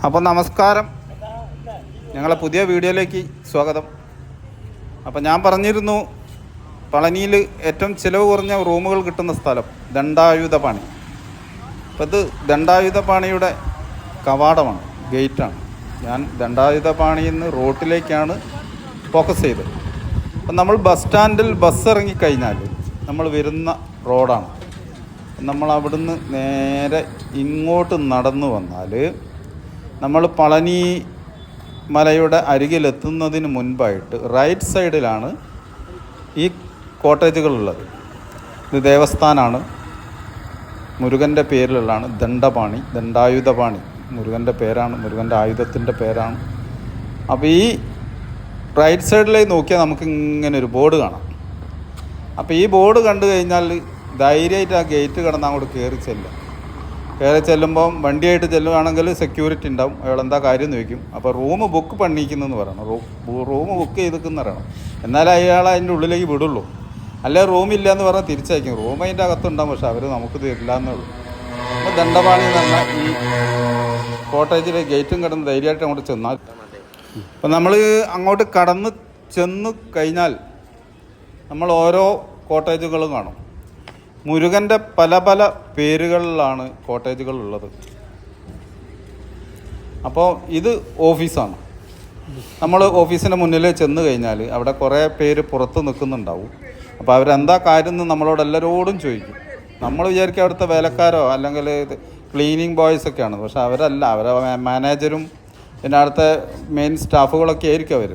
അപ്പോൾ നമസ്കാരം, ഞങ്ങളെ പുതിയ വീഡിയോയിലേക്ക് സ്വാഗതം. അപ്പോൾ ഞാൻ പറഞ്ഞിരുന്നു പളനിയിൽ ഏറ്റവും ചിലവ് കുറഞ്ഞ റൂമുകൾ കിട്ടുന്ന സ്ഥലം ദണ്ഡായുധപാണി. അപ്പോൾ ഇത് ദണ്ഡായുധപാണിയുടെ കവാടമാണ്, ഗേറ്റാണ്. ഞാൻ ദണ്ഡായുധപാണിയിൽ നിന്ന് റോട്ടിലേക്കാണ് ഫോക്കസ് ചെയ്തത്. അപ്പം നമ്മൾ ബസ് സ്റ്റാൻഡിൽ ബസ് ഇറങ്ങിക്കഴിഞ്ഞാൽ നമ്മൾ വരുന്ന റോഡാണ്. നമ്മൾ അവിടുന്ന് നേരെ ഇങ്ങോട്ട് നടന്നു വന്നാൽ നമ്മൾ പളനി മലയുടെ അരികിലെത്തുന്നതിന് മുൻപായിട്ട് റൈറ്റ് സൈഡിലാണ് ഈ കോട്ടേജുകളുള്ളത്. ഇത് ദേവസ്ഥാനാണ്, മുരുകൻ്റെ പേരിലുള്ളതാണ്. ദണ്ഡായുധപാണി മുരുകൻ്റെ പേരാണ്, മുരുകൻ്റെ ആയുധത്തിൻ്റെ പേരാണ്. അപ്പോൾ ഈ റൈറ്റ് സൈഡിലേക്ക് നോക്കിയാൽ നമുക്ക് ഇങ്ങനെ ഒരു ബോർഡ് കാണാം. അപ്പോൾ ഈ ബോർഡ് കണ്ടു കഴിഞ്ഞാൽ ധൈര്യമായിട്ട് ആ ഗേറ്റ് കടന്ന് അങ്ങോട്ട് കയറി ചെല്ലുമ്പം വണ്ടിയായിട്ട് ചെല്ലുകയാണെങ്കിൽ സെക്യൂരിറ്റി ഉണ്ടാവും. അയാൾ എന്താ കാര്യം ചോദിക്കും. അപ്പോൾ റൂം ബുക്ക് പണിയിക്കുന്നെന്ന് പറയണം, റൂം ബുക്ക് ചെയ്തിരിക്കുന്ന പറയണം, എന്നാലേ അയാൾ അതിൻ്റെ ഉള്ളിലേക്ക് വിടുള്ളൂ. അല്ലെ റൂമില്ല എന്ന് പറഞ്ഞാൽ തിരിച്ചയക്കും. റൂം അതിൻ്റെ അകത്തുണ്ടാവും, പക്ഷെ അവർ നമുക്ക് തരില്ല എന്നേ ഉള്ളൂ. അപ്പോൾ ദണ്ഡപാണി എന്ന് പറഞ്ഞാൽ ഈ കോട്ടേജിലെ ഗേറ്റും കടന്ന് ധൈര്യമായിട്ട് അങ്ങോട്ട് ചെന്നാൽ, അപ്പം നമ്മൾ അങ്ങോട്ട് കടന്ന് ചെന്ന് കഴിഞ്ഞാൽ നമ്മൾ ഓരോ കോട്ടേജുകളും കാണും. മുരുകൻ്റെ പല പല പേരുകളിലാണ് കോട്ടേജുകളുള്ളത്. അപ്പോൾ ഇത് ഓഫീസാണ്. നമ്മൾ ഓഫീസിൻ്റെ മുന്നിൽ ചെന്ന് കഴിഞ്ഞാൽ അവിടെ കുറേ പേര് പുറത്ത് നിൽക്കുന്നുണ്ടാവും. അപ്പോൾ അവരെന്താ കാര്യം എന്ന് നമ്മളോട് എല്ലാവരോടും ചോദിക്കും. നമ്മൾ വിചാരിക്കും അവിടുത്തെ വേലക്കാരോ അല്ലെങ്കിൽ ക്ലീനിങ് ബോയ്സൊക്കെയാണ്, പക്ഷെ അവരല്ല. അവരെ മാനേജരും പിന്നെ അവിടുത്തെ മെയിൻ സ്റ്റാഫുകളൊക്കെ ആയിരിക്കും അവർ.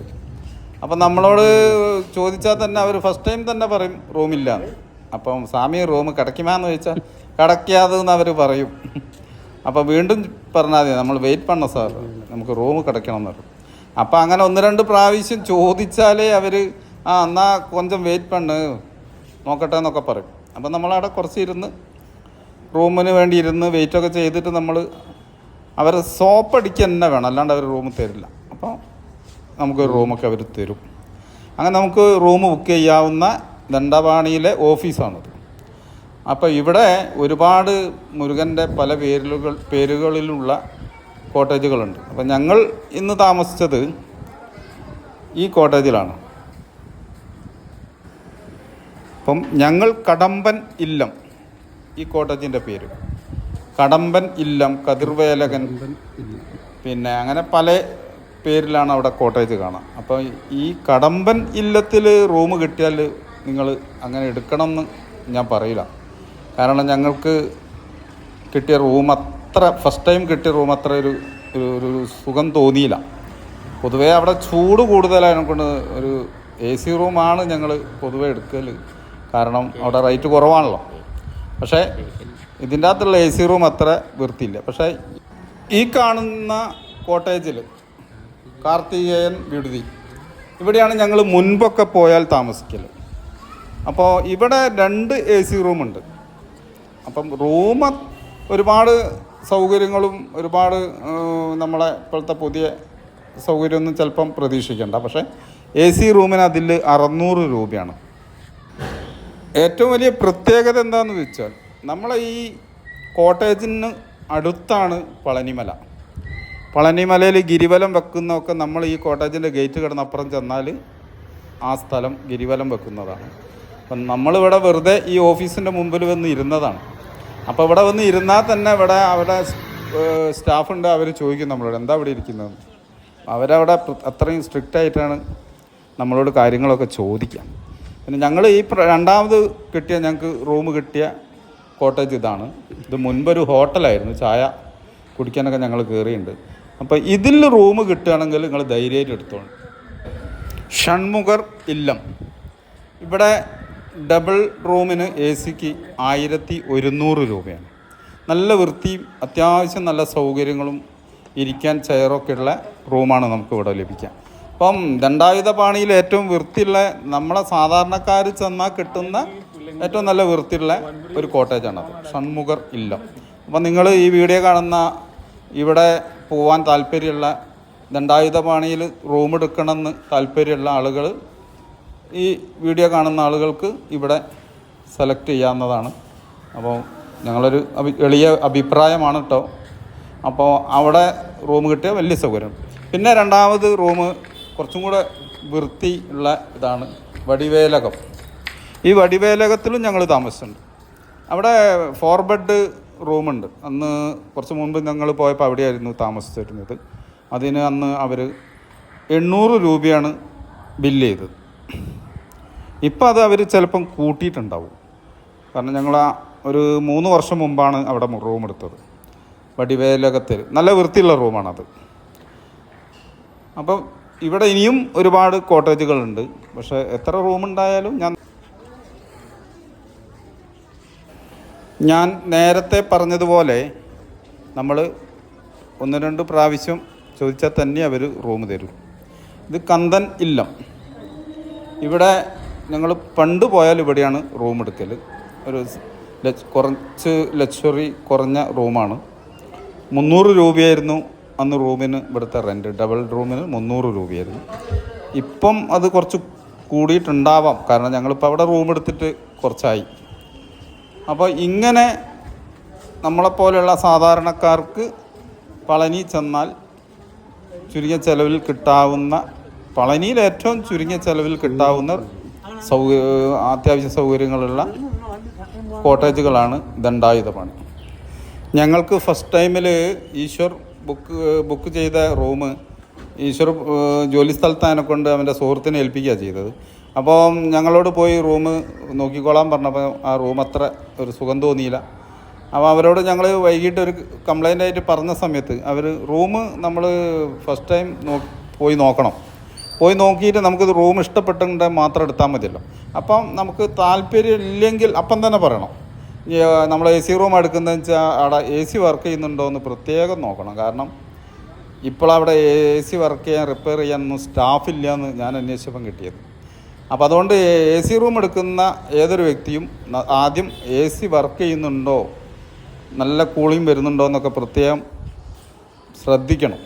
അപ്പം നമ്മളോട് ചോദിച്ചാൽ തന്നെ അവർ ഫസ്റ്റ് ടൈം തന്നെ പറയും റൂമില്ല. അപ്പം സ്വാമി റൂം കിടക്കുമാന്ന് ചോദിച്ചാൽ കിടക്കാതെന്ന് അവർ പറയും. അപ്പോൾ വീണ്ടും പറഞ്ഞാൽ മതി, നമ്മൾ വെയിറ്റ് പണ്ണ സാർ, നമുക്ക് റൂം കിടക്കണം എന്ന് പറയും. അപ്പോൾ അങ്ങനെ 1-2 പ്രാവശ്യം ചോദിച്ചാലേ അവർ എന്നാൽ കൊഞ്ചം വെയിറ്റ് പണ്ണ് നോക്കട്ടെ എന്നൊക്കെ പറയും. അപ്പം നമ്മളവിടെ കുറച്ച് ഇരുന്ന് റൂമിന് വേണ്ടി ഇരുന്ന് വെയിറ്റൊക്കെ ചെയ്തിട്ട് നമ്മൾ അവർ സോപ്പടിക്കുക തന്നെ വേണം, അല്ലാണ്ട് അവർ റൂം തരില്ല. അപ്പോൾ നമുക്കൊരു റൂമൊക്കെ അവർ തരും. അങ്ങനെ നമുക്ക് റൂം ബുക്ക് ചെയ്യാവുന്ന ദണ്ഡപാണിയിലെ ഓഫീസാണിത്. അപ്പോൾ ഇവിടെ ഒരുപാട് മുരുകൻ്റെ പല പേരുകളിലുള്ള കോട്ടേജുകളുണ്ട്. അപ്പം ഞങ്ങൾ ഇന്ന് താമസിച്ചത് ഈ കോട്ടേജിലാണ്. അപ്പം ഞങ്ങൾ കടമ്പൻ ഇല്ലം, ഈ കോട്ടേജിൻ്റെ പേര് കടമ്പൻ ഇല്ലം, കതിർവേലകൻ, പിന്നെ അങ്ങനെ പല പേരിലാണ് അവിടെ കോട്ടേജ് കാണാം. അപ്പോൾ ഈ കടമ്പൻ ഇല്ലത്തിൽ റൂം കിട്ടിയാൽ നിങ്ങൾ അങ്ങനെ എടുക്കണമെന്ന് ഞാൻ പറയില്ല. കാരണം ഞങ്ങൾക്ക് കിട്ടിയ റൂം ഫസ്റ്റ് ടൈം കിട്ടിയ റൂം അത്ര ഒരു സുഖം തോന്നിയില്ല. പൊതുവേ അവിടെ ചൂട് കൂടുതലായതിനെ കൊണ്ട് ഒരു AC റൂമാണ് ഞങ്ങൾ പൊതുവേ എടുക്കൽ. കാരണം അവിടെ റേറ്റ് കുറവാണല്ലോ. പക്ഷേ ഇതിൻ്റെ അകത്തുള്ള AC റൂം അത്ര വൃത്തിയില്ല. പക്ഷേ ഈ കാണുന്ന കോട്ടേജിൽ കാർത്തികേയൻ വിടുതി, ഇവിടെയാണ് ഞങ്ങൾ മുൻപൊക്കെ പോയാൽ താമസിക്കൽ. അപ്പോൾ ഇവിടെ 2 AC റൂമുണ്ട്. അപ്പം റൂം ഒരുപാട് സൗകര്യങ്ങളും ഒരുപാട് നമ്മളെ ഇപ്പോഴത്തെ പുതിയ സൗകര്യമൊന്നും ചിലപ്പം പ്രതീക്ഷിക്കേണ്ട. പക്ഷേ AC റൂമിന് അതിൽ 600 രൂപയാണ്. ഏറ്റവും വലിയ പ്രത്യേകത എന്താണെന്ന് വെച്ചാൽ നമ്മളെ ഈ കോട്ടേജിന് അടുത്താണ് പളനിമല. പളനിമലയിൽ ഗിരിവലം വെക്കുന്നതൊക്കെ നമ്മൾ ഈ കോട്ടേജിൻ്റെ ഗേറ്റ് കിടന്നപ്പുറം ചെന്നാൽ ആ സ്ഥലം ഗിരിവലം വെക്കുന്നതാണ്. അപ്പം നമ്മളിവിടെ വെറുതെ ഈ ഓഫീസിൻ്റെ മുമ്പിൽ വന്ന് ഇരുന്നതാണ്. അപ്പോൾ ഇവിടെ വന്ന് ഇരുന്നാൽ തന്നെ ഇവിടെ അവിടെ സ്റ്റാഫുണ്ട്, അവർ ചോദിക്കും നമ്മളോട് എന്താ ഇവിടെ ഇരിക്കുന്നത്. അവരവിടെ അത്രയും സ്ട്രിക്റ്റ് ആയിട്ടാണ് നമ്മളോട് കാര്യങ്ങളൊക്കെ ചോദിക്കാം. പിന്നെ ഞങ്ങൾ ഈ രണ്ടാമത് കിട്ടിയ ഞങ്ങൾക്ക് റൂം കിട്ടിയ കോട്ടേജ് ഇതാണ്. ഇത് മുൻപൊരു ഹോട്ടലായിരുന്നു, ചായ കുടിക്കാനൊക്കെ ഞങ്ങൾ കയറിയിട്ടുണ്ട്. അപ്പോൾ ഇതിൽ റൂം കിട്ടുകയാണെങ്കിൽ നിങ്ങൾ ധൈര്യമായിട്ട് എടുത്തോളൂ. ഷൺമുഖർ ഇല്ലം, ഇവിടെ ഡബിൾ റൂമിന് ACക്ക് 1100 രൂപയാണ്. നല്ല വൃത്തിയും അത്യാവശ്യം നല്ല സൗകര്യങ്ങളും ഇരിക്കാൻ ചെയറൊക്കെ ഉള്ള റൂമാണ് നമുക്ക് ഇവിടെ ലഭിക്കുക. അപ്പം ദണ്ഡായുധപാണിയിൽ ഏറ്റവും വൃത്തിയുള്ള, നമ്മളെ സാധാരണക്കാർ ചെന്നാൽ കിട്ടുന്ന ഏറ്റവും നല്ല വൃത്തിയുള്ള ഒരു കോട്ടേജാണത്, ഷൺമുഖർ ഇല്ലം. അപ്പം നിങ്ങൾ ഈ വീഡിയോ കാണുന്ന ഇവിടെ പോകാൻ താല്പര്യമുള്ള, ദണ്ഡായുധപാണിയിൽ റൂം എടുക്കണമെന്ന് താല്പര്യമുള്ള ആളുകൾ, ഈ വീഡിയോ കാണുന്ന ആളുകൾക്ക് ഇവിടെ സെലക്ട് ചെയ്യാവുന്നതാണ്. അപ്പോൾ ഞങ്ങളൊരു എളിയ അഭിപ്രായമാണ് കേട്ടോ. അപ്പോൾ അവിടെ റൂം കിട്ടിയ വലിയ സൗകര്യം. പിന്നെ രണ്ടാമത് റൂം കുറച്ചും കൂടെ വൃത്തി ഉള്ള ഇതാണ് വടിവേലകം. ഈ വടിവേലകത്തിലും ഞങ്ങൾ താമസിച്ചിട്ടുണ്ട്. അവിടെ 4 ബെഡ് റൂമുണ്ട്. അന്ന് കുറച്ച് മുൻപ് ഞങ്ങൾ പോയപ്പോൾ അവിടെയായിരുന്നു താമസിച്ചിരുന്നത്. അതിന് അന്ന് അവർ 800 രൂപയാണ് ബില്ല് ചെയ്തത്. ഇപ്പം അത് അവർ ചിലപ്പം കൂട്ടിയിട്ടുണ്ടാവും. കാരണം ഞങ്ങൾ ഒരു 3 വർഷം മുമ്പാണ് അവിടെ റൂം എടുത്തത്. വടിവേലകത്തിൽ നല്ല വൃത്തിയുള്ള റൂമാണത്. അപ്പം ഇവിടെ ഇനിയും ഒരുപാട് കോട്ടേജുകളുണ്ട്. പക്ഷേ എത്ര റൂമുണ്ടായാലും ഞാൻ നേരത്തെ പറഞ്ഞതുപോലെ നമ്മൾ 1-2 പ്രാവശ്യം ചോദിച്ചാൽ തന്നെ അവർ റൂം തരും. ഇത് കന്തൻ ഇല്ലം. ഇവിടെ ഞങ്ങൾ പണ്ട് പോയാൽ ഇവിടെയാണ് റൂം എടുക്കൽ. ഒരു കുറച്ച് ലക്ഷറി കുറഞ്ഞ റൂമാണ്. 300 രൂപയായിരുന്നു അന്ന് റൂമിന് ഇവിടുത്തെ റെൻറ്റ്. ഡബിൾ റൂമിന് 300 രൂപയായിരുന്നു. ഇപ്പം അത് കുറച്ച് കൂടിയിട്ടുണ്ടാവാം, കാരണം ഞങ്ങളിപ്പോൾ അവിടെ റൂം എടുത്തിട്ട് കുറച്ചായി. അപ്പോൾ ഇങ്ങനെ നമ്മളെപ്പോലെയുള്ള സാധാരണക്കാർക്ക് പളനി ചെന്നാൽ ചുരുങ്ങിയ ചെലവിൽ കിട്ടാവുന്ന, പളനിയിൽ ഏറ്റവും ചുരുങ്ങിയ ചെലവിൽ കിട്ടാവുന്ന അത്യാവശ്യ സൗകര്യങ്ങളുള്ള കോട്ടേജുകളാണ് ദണ്ഡായുധപാണി. ഞങ്ങൾക്ക് ഫസ്റ്റ് ടൈമിൽ ഈശ്വർ ബുക്ക് ചെയ്ത റൂം ഈശ്വർ ജോലി സ്ഥലത്ത് കൊണ്ട് അവൻ്റെ സുഹൃത്തിനെ ഏൽപ്പിക്കുകയാണ് ചെയ്തത്. അപ്പോൾ ഞങ്ങളോട് പോയി റൂം നോക്കിക്കോളാൻ പറഞ്ഞപ്പോൾ ആ റൂം അത്ര ഒരു സുഖം തോന്നിയില്ല. അപ്പോൾ അവരോട് ഞങ്ങൾ വൈകിട്ട് ഒരു കംപ്ലൈൻ്റ് ആയിട്ട് പറഞ്ഞ സമയത്ത് അവർ റൂം നമ്മൾ ഫസ്റ്റ് ടൈം പോയി നോക്കണം. പോയി നോക്കിയിട്ട് നമുക്കിത് റൂം ഇഷ്ടപ്പെട്ടെങ്കിൽ മാത്രം എടുത്താൽ മതിയല്ലോ. അപ്പം നമുക്ക് താല്പര്യം ഇല്ലെങ്കിൽ അപ്പം തന്നെ പറയണം. നമ്മൾ AC റൂം എടുക്കുന്നതെന്ന് വെച്ചാൽ അവിടെ AC വർക്ക് ചെയ്യുന്നുണ്ടോ എന്ന് പ്രത്യേകം നോക്കണം. കാരണം ഇപ്പോൾ അവിടെ AC വർക്ക് ചെയ്യാൻ റിപ്പയർ ചെയ്യാനൊന്നും സ്റ്റാഫില്ല എന്ന് ഞാൻ അന്വേഷിച്ചപ്പം കിട്ടിയത്. അപ്പോൾ അതുകൊണ്ട് AC റൂം എടുക്കുന്ന ഏതൊരു വ്യക്തിയും ആദ്യം AC വർക്ക് ചെയ്യുന്നുണ്ടോ, നല്ല കൂളിംഗ് വരുന്നുണ്ടോ എന്നൊക്കെ പ്രത്യേകം ശ്രദ്ധിക്കണം.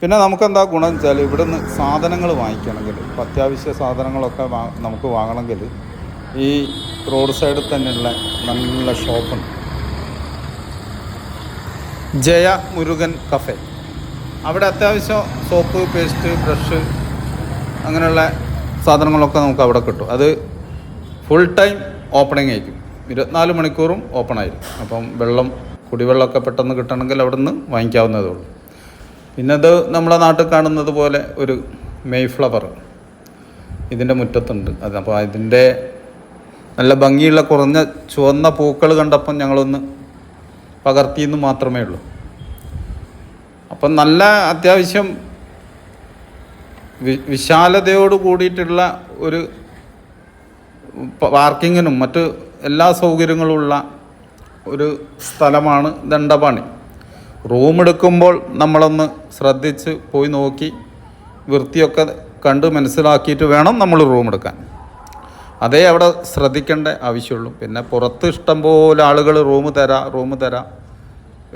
പിന്നെ നമുക്കെന്താ ഗുണം വെച്ചാൽ ഇവിടുന്ന് സാധനങ്ങൾ വാങ്ങിക്കണമെങ്കിൽ, ഇപ്പോൾ അത്യാവശ്യ സാധനങ്ങളൊക്കെ നമുക്ക് വാങ്ങണമെങ്കിൽ ഈ റോഡ് സൈഡിൽ തന്നെയുള്ള നല്ല ഷോപ്പുണ്ട്. ജയ മുരുകൻ കഫേ. അവിടെ അത്യാവശ്യം സോപ്പ്, പേസ്റ്റ്, ബ്രഷ് അങ്ങനെയുള്ള സാധനങ്ങളൊക്കെ നമുക്ക് അവിടെ കിട്ടും. അത് ഫുൾ ടൈം ഓപ്പണിംഗ് ആയിരിക്കും, 24 മണിക്കൂറും ഓപ്പൺ ആയിരിക്കും. അപ്പം കുടിവെള്ളമൊക്കെ പെട്ടെന്ന് കിട്ടണമെങ്കിൽ അവിടെ നിന്ന് വാങ്ങിക്കാവുന്നതേ ഉള്ളൂ. പിന്നെ അത് നമ്മളെ നാട്ടിൽ കാണുന്നത് പോലെ ഒരു മെയ്ഫ്ലവർ ഇതിൻ്റെ മുറ്റത്തുണ്ട്. അപ്പോൾ അതിൻ്റെ നല്ല ഭംഗിയുള്ള കുറഞ്ഞ ചുവന്ന പൂക്കൾ കണ്ടപ്പം ഞങ്ങളൊന്ന് പകർത്തിയെന്ന് മാത്രമേ ഉള്ളൂ. അപ്പം നല്ല അത്യാവശ്യം വിശാലതയോട് കൂടിയിട്ടുള്ള ഒരു പാർക്കിങ്ങിനും മറ്റ് എല്ലാ സൗകര്യങ്ങളുമുള്ള ഒരു സ്ഥലമാണ് ദണ്ഡപാണി. റൂം എടുക്കുമ്പോൾ നമ്മളൊന്ന് ശ്രദ്ധിച്ച് പോയി നോക്കി വൃത്തിയൊക്കെ കണ്ട് മനസ്സിലാക്കിയിട്ട് വേണം നമ്മൾ റൂം എടുക്കാൻ. അതേ അവിടെ ശ്രദ്ധിക്കേണ്ട ആവശ്യമുള്ളൂ. പിന്നെ പുറത്ത് ഇഷ്ടംപോലെ ആളുകൾ റൂം തരാം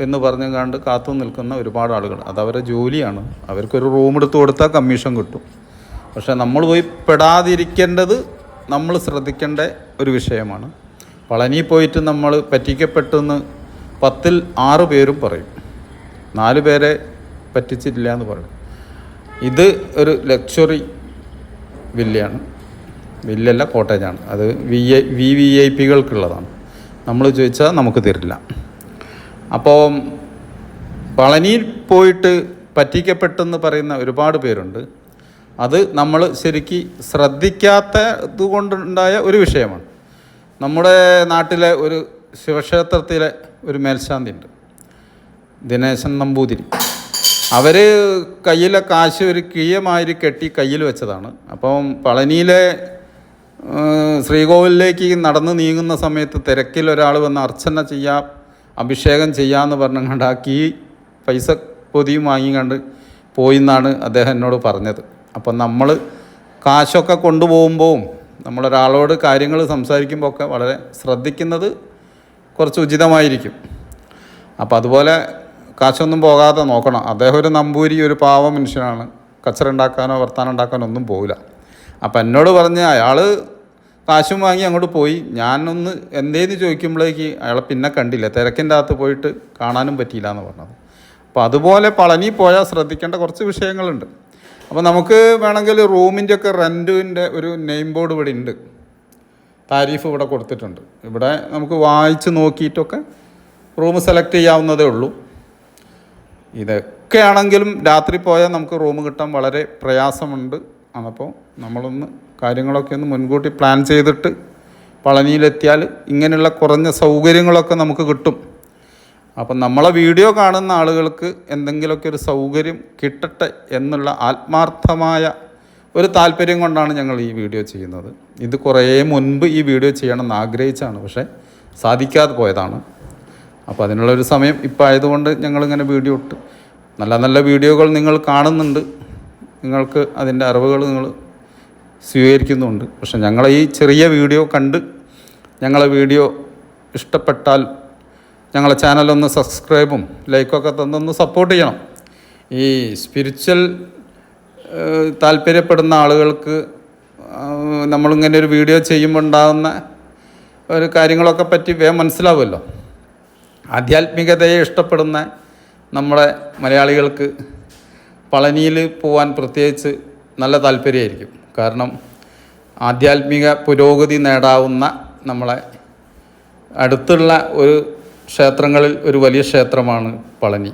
എന്ന് പറഞ്ഞു കണ്ട് കാത്തു നിൽക്കുന്ന ഒരുപാട് ആളുകൾ. അതവരുടെ ജോലിയാണ്. അവർക്കൊരു റൂം എടുത്ത് കൊടുത്താൽ കമ്മീഷൻ കിട്ടും. പക്ഷേ നമ്മൾ പോയി പെടാതിരിക്കേണ്ടത് നമ്മൾ ശ്രദ്ധിക്കേണ്ട ഒരു വിഷയമാണ്. പളനി പോയിട്ട് നമ്മൾ പറ്റിക്കപ്പെട്ടെന്ന് 10-ൽ 6 പേരും പറയും, 4 പേരെ പറ്റിച്ചിട്ടില്ല എന്ന് പറയും. ഇത് ഒരു ലക്ഷറി വില്ലല്ല, കോട്ടേജാണ്. അത് VVIPകൾക്കുള്ളതാണ്. നമ്മൾ ചോദിച്ചാൽ നമുക്ക് തരില്ല. അപ്പോൾ പളനിയിൽ പോയിട്ട് പറ്റിക്കപ്പെട്ടെന്ന് പറയുന്ന ഒരുപാട് പേരുണ്ട്. അത് നമ്മൾ ശരിക്ക് ശ്രദ്ധിക്കാത്തത് കൊണ്ടുണ്ടായ ഒരു വിഷയമാണ്. നമ്മുടെ നാട്ടിലെ ഒരു ശിവക്ഷേത്രത്തിലെ ഒരു മേൽശാന്തി ഉണ്ട്, ദിനേശൻ നമ്പൂതിരി. അവർ കയ്യിലെ കാശ് ഒരു കിഴമാതിരി കെട്ടി കയ്യിൽ വെച്ചതാണ്. അപ്പം പളനിയിലെ ശ്രീകോവിലേക്ക് നടന്ന് നീങ്ങുന്ന സമയത്ത് തിരക്കിൽ ഒരാൾ വന്ന് അർച്ചന ചെയ്യാം, അഭിഷേകം ചെയ്യാമെന്ന് പറഞ്ഞുകൊണ്ട് ആ പൈസ പൊതിയും വാങ്ങിക്കണ്ട് പോയി എന്നാണ് അദ്ദേഹം എന്നോട് പറഞ്ഞത്. അപ്പം നമ്മൾ കാശൊക്കെ കൊണ്ടുപോകുമ്പോൾ നമ്മളൊരാളോട് കാര്യങ്ങൾ സംസാരിക്കുമ്പോൾ ഒക്കെ വളരെ ശ്രദ്ധിക്കുന്നത് കുറച്ച് ഉചിതമായിരിക്കും. അപ്പം അതുപോലെ കാശൊന്നും പോകാതെ നോക്കണം. അദ്ദേഹം ഒരു നമ്പൂരി, ഒരു പാവ മനുഷ്യനാണ്. കച്ചറുണ്ടാക്കാനോ വർത്താനം ഉണ്ടാക്കാനോ ഒന്നും പോകില്ല. അപ്പം എന്നോട് പറഞ്ഞ് അയാൾ കാശും വാങ്ങി അങ്ങോട്ട് പോയി. ഞാനൊന്ന് എന്തേന്ന് ചോദിക്കുമ്പോഴേക്ക് അയാളെ പിന്നെ കണ്ടില്ല, തിരക്കിൻ്റെ അകത്ത് പോയിട്ട് കാണാനും പറ്റിയില്ല എന്ന് പറഞ്ഞത്. അപ്പോൾ അതുപോലെ പളനി പോയാൽ ശ്രദ്ധിക്കേണ്ട കുറച്ച് വിഷയങ്ങളുണ്ട്. അപ്പോൾ നമുക്ക് വേണമെങ്കിൽ റൂമിൻ്റെ ഒക്കെ റെൻറ്റിൻ്റെ ഒരു നെയിം ബോർഡ് ഇവിടെ ഉണ്ട്, താരീഫ് ഇവിടെ കൊടുത്തിട്ടുണ്ട്. ഇവിടെ നമുക്ക് വായിച്ച് നോക്കിയിട്ടൊക്കെ റൂം സെലക്ട് ചെയ്യാവുന്നതേ ഉള്ളൂ. ഇതൊക്കെ ആണെങ്കിലും രാത്രി പോയാൽ നമുക്ക് റൂം കിട്ടാൻ വളരെ പ്രയാസമുണ്ട്. അപ്പോൾ നമ്മളൊന്ന് കാര്യങ്ങളൊക്കെ ഒന്ന് മുൻകൂട്ടി പ്ലാൻ ചെയ്തിട്ട് പളനിയിലെത്തിയാൽ ഇങ്ങനെയുള്ള കുറഞ്ഞ സൗകര്യങ്ങളൊക്കെ നമുക്ക് കിട്ടും. അപ്പം നമ്മളെ വീഡിയോ കാണുന്ന ആളുകൾക്ക് എന്തെങ്കിലുമൊക്കെ ഒരു സൗകര്യം കിട്ടട്ടെ എന്നുള്ള ആത്മാർത്ഥമായ ഒരു താല്പര്യം കൊണ്ടാണ് ഞങ്ങൾ ഈ വീഡിയോ ചെയ്യുന്നത്. ഇത് കുറേ മുൻപ് ഈ വീഡിയോ ചെയ്യണമെന്ന് ആഗ്രഹിച്ചാണ്, പക്ഷേ സാധിക്കാതെ പോയതാണ്. അപ്പോൾ അതിനുള്ളൊരു സമയം ഇപ്പോൾ ആയതുകൊണ്ട് ഞങ്ങളിങ്ങനെ വീഡിയോ ഇട്ട് നല്ല നല്ല വീഡിയോകൾ നിങ്ങൾ കാണുന്നുണ്ട്, നിങ്ങൾക്ക് അതിൻ്റെ അറിവുകൾ നിങ്ങൾ സ്വീകരിക്കുന്നുണ്ട്. പക്ഷെ ഞങ്ങളെ ഈ ചെറിയ വീഡിയോ കണ്ട് ഞങ്ങളെ വീഡിയോ ഇഷ്ടപ്പെട്ടാൽ ഞങ്ങളെ ചാനലൊന്ന് സബ്സ്ക്രൈബും ലൈക്കൊക്കെ തന്നൊന്ന് സപ്പോർട്ട് ചെയ്യണം. ഈ സ്പിരിച്വൽ താല്പര്യപ്പെടുന്ന ആളുകൾക്ക് നമ്മളിങ്ങനെ ഒരു വീഡിയോ ചെയ്യുമ്പോൾ ഉണ്ടാകുന്ന ഒരു കാര്യങ്ങളൊക്കെ പറ്റി വേഗം മനസ്സിലാവുമല്ലോ. ആധ്യാത്മികതയെ ഇഷ്ടപ്പെടുന്ന നമ്മുടെ മലയാളികൾക്ക് പളനിയിൽ പോകാൻ പ്രത്യേകിച്ച് നല്ല താല്പര്യമായിരിക്കും. കാരണം ആധ്യാത്മിക പുരോഗതി നേടാവുന്ന നമ്മളെ അടുത്തുള്ള ഒരു ക്ഷേത്രങ്ങളിൽ ഒരു വലിയ ക്ഷേത്രമാണ് പളനി.